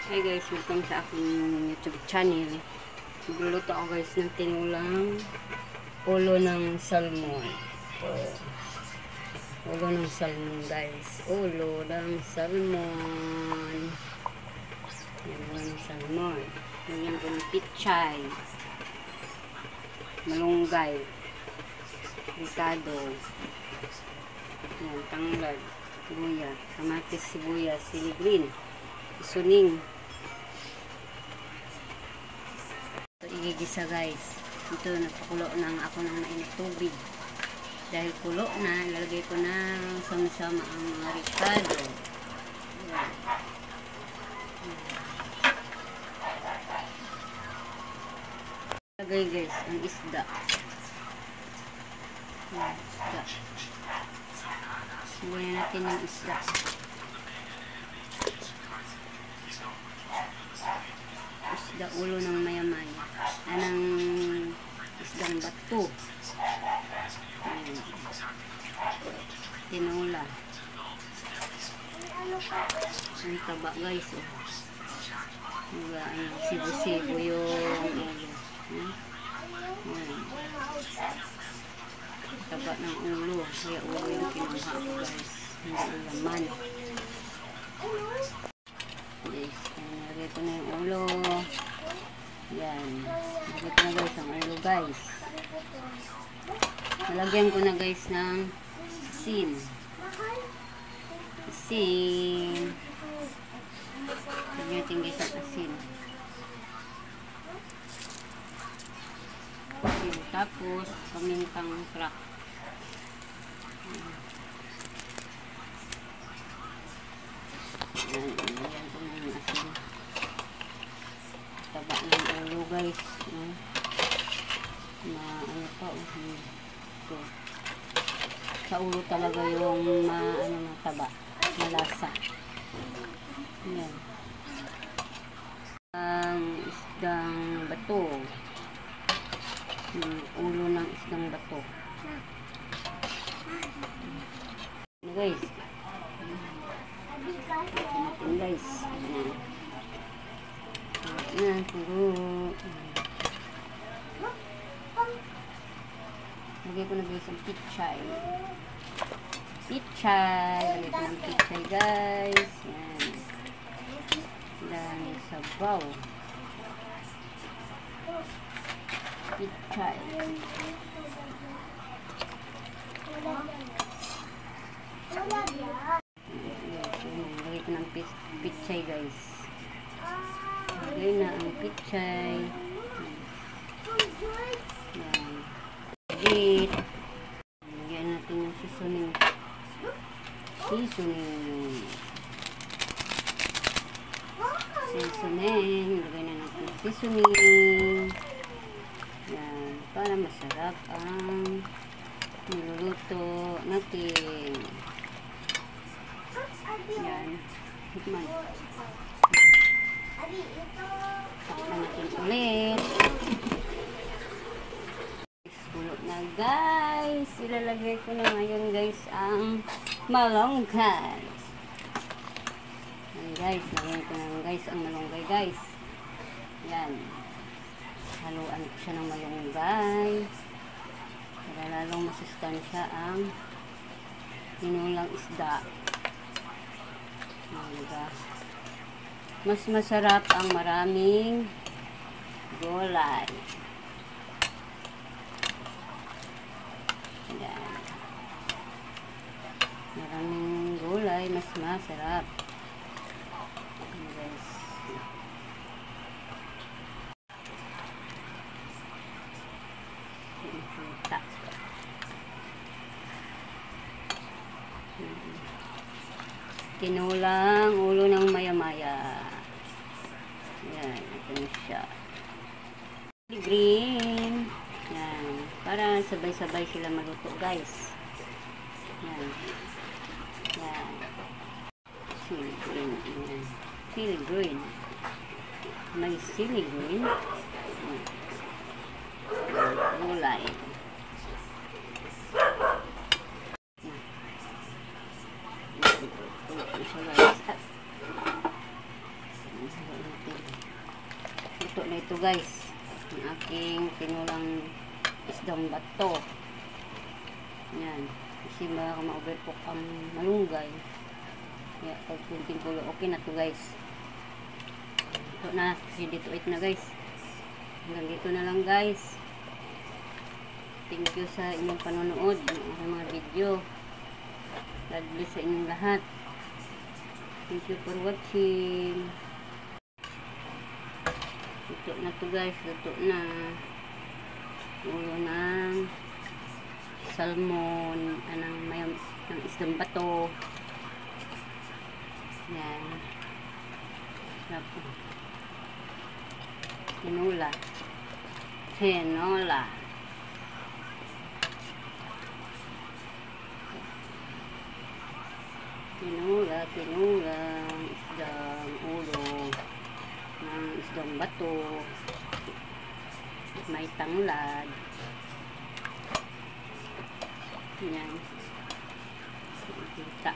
Hi guys, welcome sa aking YouTube channel. Magluluto ako guys ng tinulang ulo ng salmon. Ulo ng salmon guys. Ulo ng salmon. Ulo ng salmon. Ganyan ko ng pichay. Malunggay. Ricado. Yan, tanglad. Luya. Kamatis, sibuyas, sili green. Suning. Ito igigisa guys. Ito napakulo na ako ng mainit tubig. Dahil kulo na, lalagay ko na sama-sama ang mga ricado. Lagay guys ang isda. Isda. Subuhin natin yung isda. Isda ulo ng maya-maya. Anang isdang bato. Tinola. Ang taba guys. Sibo-sibo yung ulo. Taba ng ulo. Kaya ulo yung kinuha ko guys. Hindi ang laman. Yes. Nalagay ko na yung ulo. Yan. Nalagay ko na guys ang ulo guys. Nalagyan ko na guys ng asin. Asin. Lagyan natin guys ang asin. Asin. Tapos pamintang crack. Yan. Nalagyan ko na yung asin. Taba ng ulo guys. Ano pa ito. Sa ulo talaga yung taba, malasa. Yan. Ang isdang bato. Yung ulo ng isdang bato. Ano guys? Natin guys. Yan, puro. Lagay ko na guys ang pichay. Pichay. Lagay ko ng pichay guys. Yan. Dami sabaw. Pichay. Lagay ko ng pichay guys. Lagay na ang pichay. Yan. Lagyan natin yung seasoning. Lagyan na natin seasoning. Yan. Para masarap ang niluluto natin. Yan. Hikman. Takpan natin ulit. Na guys, ilalagay ko na ngayon guys ang malunggay. Yan guys, lagay ko na guys ang malunggay guys. Yan. Haluan ko siya ng malunggay para lalong masustansya ang tinulang isda. Mas masarap ang maraming gulay. Maraming gulay, mas masarap. Guys. Tinulang ulo ng maya-maya. Yan, ito na siya. Green. Yan, para sabay-sabay sila maluto guys. Yan. Yan. Chili green. Yan. Chili green. May chili green. Gulay. haluin natin. Ito na ito guys. Ang aking tinulang isdang bato. Yan. Kasi baka ma-overcook ang malunggay. Kaya pag kunting kulo, okay na to guys. Ito na. Ready to eat na guys. Hanggang dito na lang guys. Thank you sa inyong panonood ng aking mga video. God bless sa inyong lahat. Thank you for watching. Luto na to guys. Luto na. Ulo ng salmon. Ng isdang bato. Yan. Sarap. Tinola. Tinola. Tinola. Isdang ulo ng isdang bato. May tanglad. Yan. Kita.